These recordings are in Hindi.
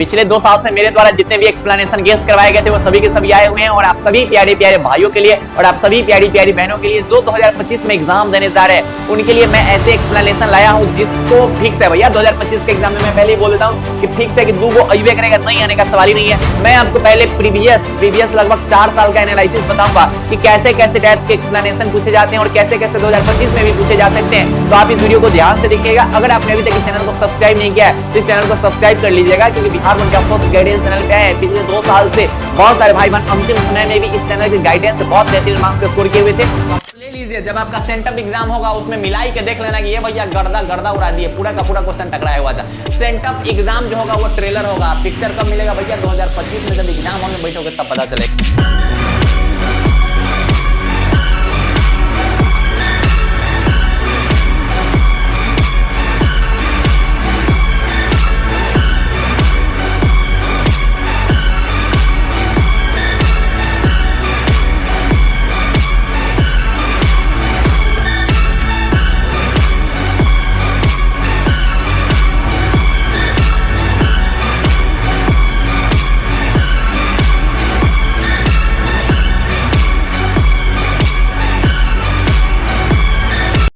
पिछले 2 साल से मेरे द्वारा जितने भी एक्सप्लेनेशन गेस करवाए गए थे वो सभी के सभी आए हुए हैं और आप सभी प्यारे प्यारे भाइयों के लिए और आप सभी प्यारी प्यारी बहनों के लिए जो 2025 में एग्जाम देने जा रहे हैं उनके लिए मैं ऐसे एक्सप्लेनेशन लाया हूं जिसको फिक्स है भैया 2025 के एग्जाम में मैं पहले ही बोल देता हूं कि फिक्स है कि दू को अइबे करेगा, नहीं आने का सवाल ही नहीं है। मैं आपको पहले प्रीवियस लगभग 4 साल का एनालिसिस बताऊंगा कि कैसे कैसे टाइप्स के एक्सप्लेनेशन पूछे जाते हैं और कैसे कैसे 2025 में भी पूछे जा सकते हैं। तो आप इस वीडियो को ध्यान से देखिएगा। अगर आपने अभी तक इस चैनल को सब्सक्राइब नहीं किया है तो इस चैनल को सब्सक्राइब कर लीजिएगा, क्योंकि बिहार बोर्ड का फर्स्ट गाइडेंस चैनल पे है। पिछले 2 साल से बहुत सारे भाई बहन अंतिम समय में भी इस चैनल के गाइडेंस से बहुत बेहतरीन मार्क्स स्कोर किए हुए थे। ले लीजिए, जब आपका सेंटअप एग्जाम होगा उसमें मिलाई के देख लेना कि ये भैया गर्दा उड़ा दिए, पूरा का पूरा क्वेश्चन टकराया हुआ था। सेंटअप एग्जाम जो होगा वो ट्रेलर होगा। पिक्चर कब मिलेगा भैया? 2025 में जब एग्जाम हॉल में बैठोगे तब पता चलेगा।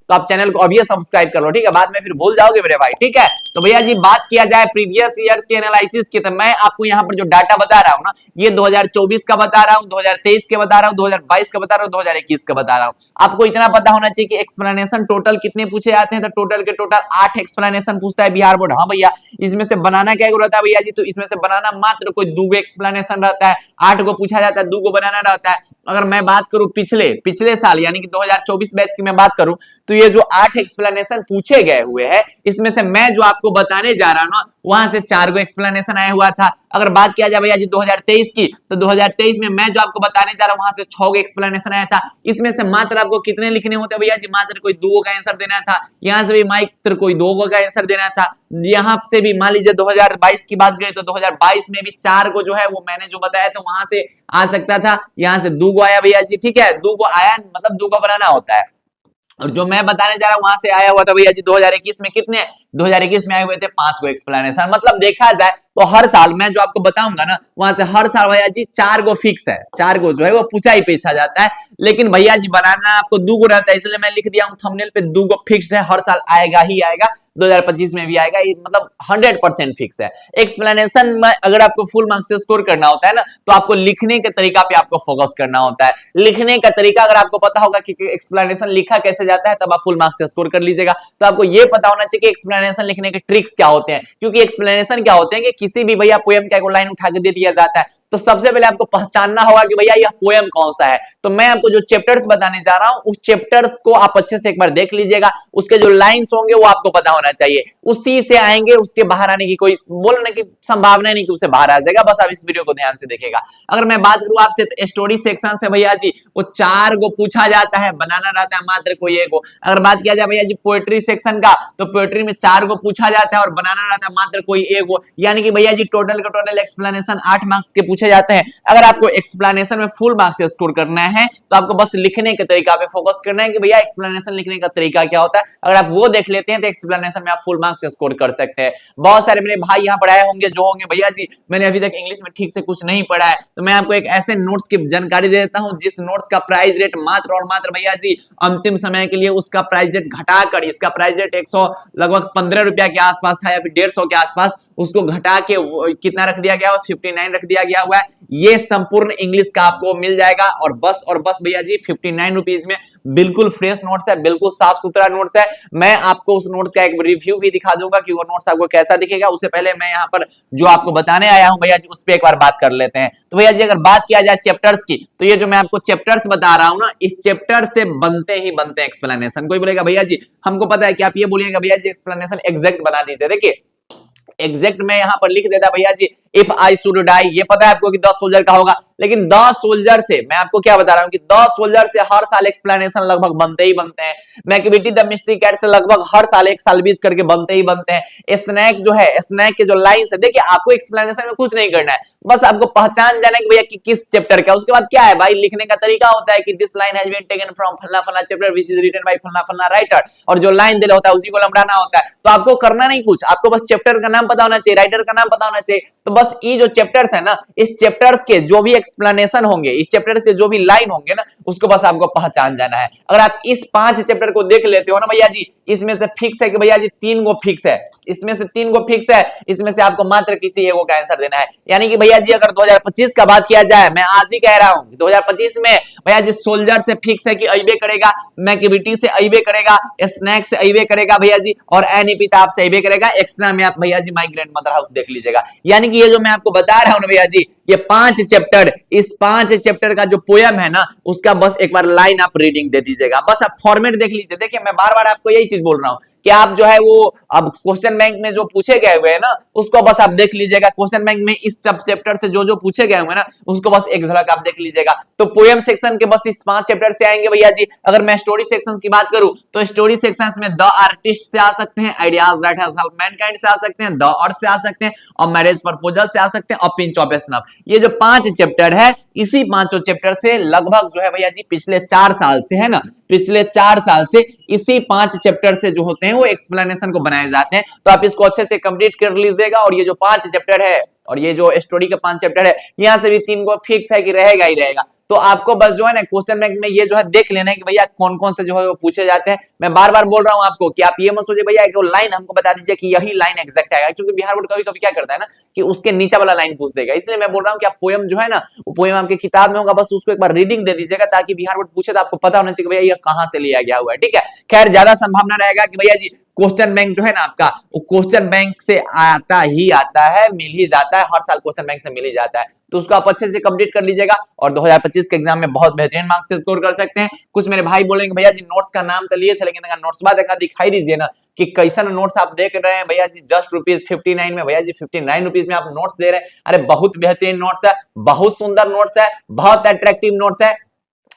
तो आप चैनल को अभी सब्सक्राइब कर लो, ठीक है? बाद में फिर भूल जाओगे मेरे भाई, ठीक है? तो भैया जी बात किया जाए प्रीवियस ईयर्स के एनालिसिस की, तो मैं आपको यहाँ पर जो डाटा बता रहा हूँ ना, ये 2024 का बता रहा हूँ, 2023 के बता रहा हूँ, 2022 का बता रहा हूँ, 2021 का बता रहा हूँ। आपको इतना पता होना चाहिए कि एक्सप्लेनेशन टोटल कितने पूछे जाते हैं। तो टोटल के टोटल 8 एक्सप्लेनेशन पूछता है बिहार बोर्ड। हाँ भैया, इसमें से बनाना क्या रहता है भैया जी? तो इसमें से बनाना मात्र कोई 2 एक्सप्लेनेशन रहता है। 8 को पूछा जाता है, 2 को बनाना रहता है। अगर मैं बात करूं पिछले साल यानी कि 2024 बैच की मैं बात करूं, तो ये जो 8 एक्सप्लेनेशन पूछे गए हुए हैं, इसमें से मैं जो आपको बताने जा रहा हूं ना, वहां से 4 को एक्सप्लेनेशन आया हुआ था। अगर बात किया जाए भैया जी 2023 की, तो 2023 में मैं जो आपको बताने जा रहा हूं वहां से 6 को एक्सप्लेनेशन आया था। इसमें से मात्र आपको कितने लिखने होते हैं भैया जी? मात्र कोई 2 का आंसर देना था। यहां से भी मात्र कोई 2 का आंसर देना था। यहां से भी मान लीजिए 2022 की बात करें तो 2022 में भी 4 को जो है वो मैंने जो बताया था वहां से आ सकता था। यहां से 2 को आया भैया जी, ठीक है? 2 को आया मतलब 2 को बनाना होता है। और जो मैं बताने जा रहा हूं वहां से आया हुआ था भैया जी 2021 में। कितने? 2021 में आए हुए थे 5 को एक्सप्लेनेशन। मतलब देखा जाए तो हर साल मैं जो आपको बताऊंगा ना, वहां से हर साल भैया जी 4 को फिक्स है। 4 को जो है वो पूछा ही पूछा जाता है। लेकिन भैया जी बनाना आपको 2 को रहता है, इसलिए मैं लिख दिया हूं थंबनेल पे 2 को फिक्स्ड है, हर साल आएगा ही आएगा। 2025 में भी आएगा, ये मतलब 100% फिक्स है। एक्सप्लेनेशन में अगर आपको फुल मार्क्स से स्कोर करना होता है ना, तो आपको लिखने के तरीका पे आपको फोकस करना होता है। लिखने का तरीका अगर आपको पता होगा कि एक्सप्लेनेशन लिखा कैसे जाता है, तब आप फुल मार्क्स से स्कोर कर लीजिएगा। तो आपको ये पता होना चाहिए कि एक्सप्लेनेशन लिखने के ट्रिक्स क्या होते हैं, क्योंकि एक्सप्लेनेशन क्या होते हैं कि किसी भी भैया पोएम का एक लाइन उठा के दे दिया जाता है, तो सबसे पहले आपको पहचानना होगा कि भैया यह पोएम कौन सा है। तो मैं आपको जो चैप्टर्स बताने जा रहा हूं उस चैप्टर्स को आप अच्छे से एक बार देख लीजिएगा। उसके जो लाइंस होंगे वो आपको पता होना चाहिए, उसी से आएंगे। उसके बाहर आने की कोई बोलने की संभावना नहीं कि उससे बाहर आ जाएगा। बस आप इस वीडियो को ध्यान से देखिएगा। अगर मैं बात करूं आपसे तो स्टोरी सेक्शन से भैया जी वो 4 को पूछा जाता है, बनाना रहता है मात्र कोई 1 को। अगर बात किया जाए भैया जी पोएट्री सेक्शन का, तो पोएट्री में 4 को पूछा जाता है और बनाना रहता है मात्र कोई 1 को। यानी कि भैया जी टोटल का टोटल एक्सप्लेनेशन 8 मार्क्स के पूछे जाते हैं। अगर आपको एक्सप्लेनेशन में फुल मार्क्स से स्कोर करना है तो आपको बस लिखने के तरीका पे फोकस करना है कि भैया एक्सप्लेनेशन लिखने का तरीका क्या होता है। अगर आप वो देख लेते हैं तो एक्सप्लेनेशन में आप फुल मार्क्स से स्कोर कर सकते हैं। बहुत सारे मेरे भाई यहाँ पढ़ाए होंगे जो होंगे भैया जी मैंने अभी तक इंग्लिश में ठीक से कुछ नहीं पढ़ा है, तो मैं आपको एक ऐसे नोट्स की जानकारी दे देता हूँ जिस नोट्स का प्राइस रेट मात्र और मात्र भैया जी अंतिम समय के लिए उसका प्राइस रेट घटाकर, इसका प्राइस रेट 100 लगभग 15 रुपया के आसपास था या फिर 150 के आसपास, उसको घटा के कितना रख दिया गया? 59 रख दिया गया हुआ है। ये संपूर्ण इंग्लिश का आपको मिल जाएगा और बस भैया जी 59 रुपीज में बिल्कुल फ्रेश नोट्स है, बिल्कुल साफ सुथरा नोट्स है। मैं आपको उस नोट्स का एक रिव्यू भी दिखा दूंगा कि वो नोट्स आपको कैसा दिखेगा। उससे पहले मैं यहाँ पर जो आपको बताने आया हूं भैया जी उस पर एक बार बात कर लेते हैं। तो भैया जी अगर बात किया जाए चैप्टर्स की, तो ये जो मैं आपको चैप्टर्स बता रहा हूं ना, इस चैप्टर से बनते ही बनते हैं एक्सप्लेनेशन। कोई बोलेगा भैया जी हमको पता है कि आप ये बोलिएगा भैया जी एक्सप्लेनेशन एग्जैक्ट बना दीजिए। देखिए एग्जैक्ट मैं यहां पर लिख देता भैया जी इफ आई शुड डाई, ये पता है आपको कि 10 सोल्जर का होगा। लेकिन 10 सोल्जर से मैं आपको क्या बता रहा हूं कि 10 सोल्जर से हर साल एक्सप्लेनेशन लगभग बनते ही बनते हैं। मैकविटी द मिस्ट्री कैट से लगभग हर साल 1 साल बीच करके बनते ही बनते हैं। स्नैक जो है, स्नैक के जो लाइंस है, देखिए आपको एक्सप्लेनेशन में कुछ नहीं करना है, बस आपको पहचान जाना है कि भैया कि किस चैप्टर का। उसके बाद क्या है भाई, लिखने का तरीका होता है कि this line has been taken from फलना फलना chapter which is written by फलना फलना राइटर, और जो लाइन दिया होता है उसी को लंबाना होता है। तो आपको करना नहीं कुछ, आपको बस चैप्टर का नाम नाम पता होना चाहिए, राइटर का नाम पता होना चाहिए। तो बस ये जो चैप्टर्स है ना, इस चैप्टर्स के जो भी एक्सप्लेनेशन होंगे, इस चैप्टर्स के जो भी लाइन होंगे ना, उसको बस आपको पहचान जाना है। अगर आप इस 5 चैप्टर को देख लेते हो ना भैया जी, इसमें से फिक्स है कि भैया जी 3 गो फिक्स है, इसमें से 3 गो फिक्स है, इसमें से आपको मात्र किसी एक का आंसर देना है। यानी कि भैया जी अगर 2025 का बात किया जाए, मैं आज ही कह रहा हूं 2025 में भैया जी सोल्जर से फिक्स है कि अइबे करेगा, मैक्टिविटी से अइबे करेगा, स्नैक से अइबे करेगा भैया जी, और एनईपीताप से अइबे करेगा। एक्स्ट्रा में आप भैया जी माय ग्रैंडमदर हाउस देख लीजिएगा। यानी कि ये जो मैं आपको बता रहा हूं ना भैया जी, ये 5 चैप्टर, इस 5 चैप्टर का जो पोयम है ना, उसका बस एक बार लाइन आप रीडिंग दे दीजिएगा, बस आप फॉर्मेट देख लीजिए। देखिए मैं बार बार आपको यही चीज बोल रहा हूं कि आप जो है वो अब क्वेश्चन बैंक में जो पूछे गए हुए हैं ना, उसको बस आप देख लीजिएगा। क्वेश्चन बैंक में इस सब चैप्टर से जो जो पूछे गए हुए ना, उसको बस एक झलक आप देख लीजिएगा। तो पोयम सेक्शन के बस इस 5 चैप्टर से आएंगे भैया जी। अगर मैं स्टोरी सेक्शंस की बात करूं तो स्टोरी सेक्शंस में द आर्टिस्ट से आ सकते हैं, ideas that has helped Mankind से आ सकते हैं, द अर्थ से आ सकते हैं, और मैरिज प्रपोजल से आ सकते हैं, और पिंच ऑफ स्नफ। ये जो 5 चैप्टर है, इसी 5 चैप्टर से लगभग जो है भैया जी पिछले 4 साल से है ना, पिछले 4 साल से इसी 5 चैप्टर से जो होते हैं वो एक्सप्लेनेशन को बनाए जाते हैं। तो आप इसको अच्छे से कंप्लीट कर लीजिएगा। और ये जो 5 चैप्टर है और ये जो स्टोरी का 5 चैप्टर है, यहां से भी 3 को फिक्स है कि रहेगा ही रहेगा। तो आपको बस जो है ना क्वेश्चन बैंक में ये जो है देख लेना है कि भैया कौन कौन से जो है वो पूछे जाते हैं। मैं बार बार बोल रहा हूं आपको कि आप ये मत सोचिए भैया कि वो लाइन हमको बता दीजिए कि यही लाइन एग्जैक्ट आएगा, क्योंकि बिहार बोर्ड कभी कभी क्या करता है ना कि उसके नीचे वाला लाइन पूछ देगा। इसलिए मैं बोल रहा हूं कि आप पोयम जो है ना, वो पोयम आपकी किताब में होगा, बस उसको एक बार रीडिंग दे दीजिएगा, ताकि बिहार बोर्ड पूछे तो आपको पता होना चाहिए भैया ये कहां से लिया गया हुआ है। ठीक है, खैर ज्यादा संभावना रहेगा कि भैया जी क्वेश्चन बैंक जो है ना आपका, वो क्वेश्चन बैंक से आता ही आता है, मिल ही जाता है, हर साल क्वेश्चन बैंक से मिल ही जाता है। तो उसको आप अच्छे से कंप्लीट कर लीजिएगा और 2025 के एग्जाम में बहुत बेहतरीन मार्क्स से स्कोर कर सकते हैं। कुछ मेरे भाई बोलेंगे भैया जी नोट्स का नाम तो लिए थे, लेकिन अगर नोट्स बाद दिखाई दीजिए ना कि कैसा नोट्स आप देख रहे हैं भैया जी, जस्ट ₹59 में भैया जी, ₹59 में आप नोट्स दे रहे हैं। अरे बहुत बेहतरीन नोट्स है, बहुत सुंदर नोट्स है, बहुत अट्रैक्टिव नोट्स है।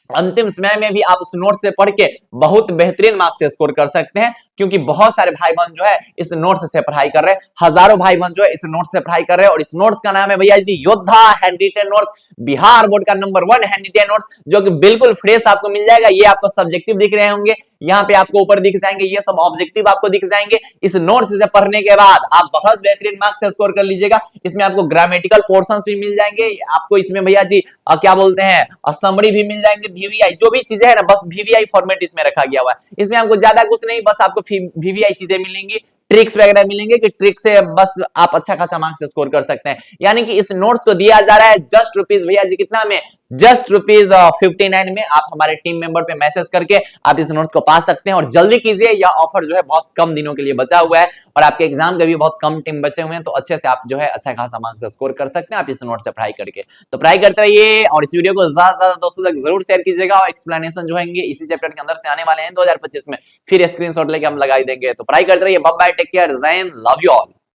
अंतिम समय में भी आप उस नोट से पढ़ के बहुत बेहतरीन मार्क्स से स्कोर कर सकते हैं, क्योंकि बहुत सारे भाई बहन जो है इस नोट्स से पढ़ाई कर रहे हैं, हजारों भाई बहन जो है इस नोट्स से पढ़ाई कर रहे हैं। और इस नोट्स का नाम है भैया जी योद्धा हैंडरिटन नोट्स, बिहार बोर्ड का नंबर 1 हैंडरिटन नोट्स, जो कि बिल्कुल फ्रेश आपको मिल जाएगा। ये आपको सब्जेक्टिव दिख रहे होंगे, यहाँ पे आपको ऊपर दिख जाएंगे, ये सब ऑब्जेक्टिव आपको दिख जाएंगे। इस नोट्स से पढ़ने के बाद आप बहुत बेहतरीन मार्क्स से स्कोर कर लीजिएगा। इसमें आपको ग्रामेटिकल पोर्शंस भी मिल जाएंगे, आपको इसमें भैया जी क्या बोलते हैं समरी भी मिल जाएंगे, वीवीआई जो भी चीजें है ना, बस वीवीआई फॉर्मेट इसमें रखा गया हुआ है। इसमें आपको ज्यादा कुछ नहीं, बस आपको वीवीआई चीजें मिलेंगी, ट्रिक्स वगैरह मिलेंगे कि ट्रिक से बस आप अच्छा खासा मार्क्स स्कोर कर सकते हैं। यानी कि इस नोट्स को दिया जा रहा है जस्ट रुपीज भैया जी कितना में, जस्ट ₹59 में। आप हमारे टीम मेंबर पे मैसेज करके आप इस नोट्स को पा सकते हैं। और जल्दी कीजिए, यह ऑफर जो है बहुत कम दिनों के लिए बचा हुआ है और आपके एग्जाम के भी बहुत कम टाइम बचे हुए हैं, तो अच्छे से आप जो है अच्छा खासा मार्क्स स्कोर कर सकते हैं आप इस नोट से पढ़ाई करके। तो पढ़ाई करते रहिए और इस वीडियो को ज्यादा से ज्यादा दोस्तों तक जरूर शेयर कीजिएगा। और एक्सप्लेनेशन जो होंगे इसी चैप्टर के अंदर से आने वाले हैं 2025 में, फिर स्क्रीनशॉट लेके हम लगा देंगे। तो पढ़ाई करते रहिए, बाय बाय, टेक केयर, जय हिंद, लव यू ऑल।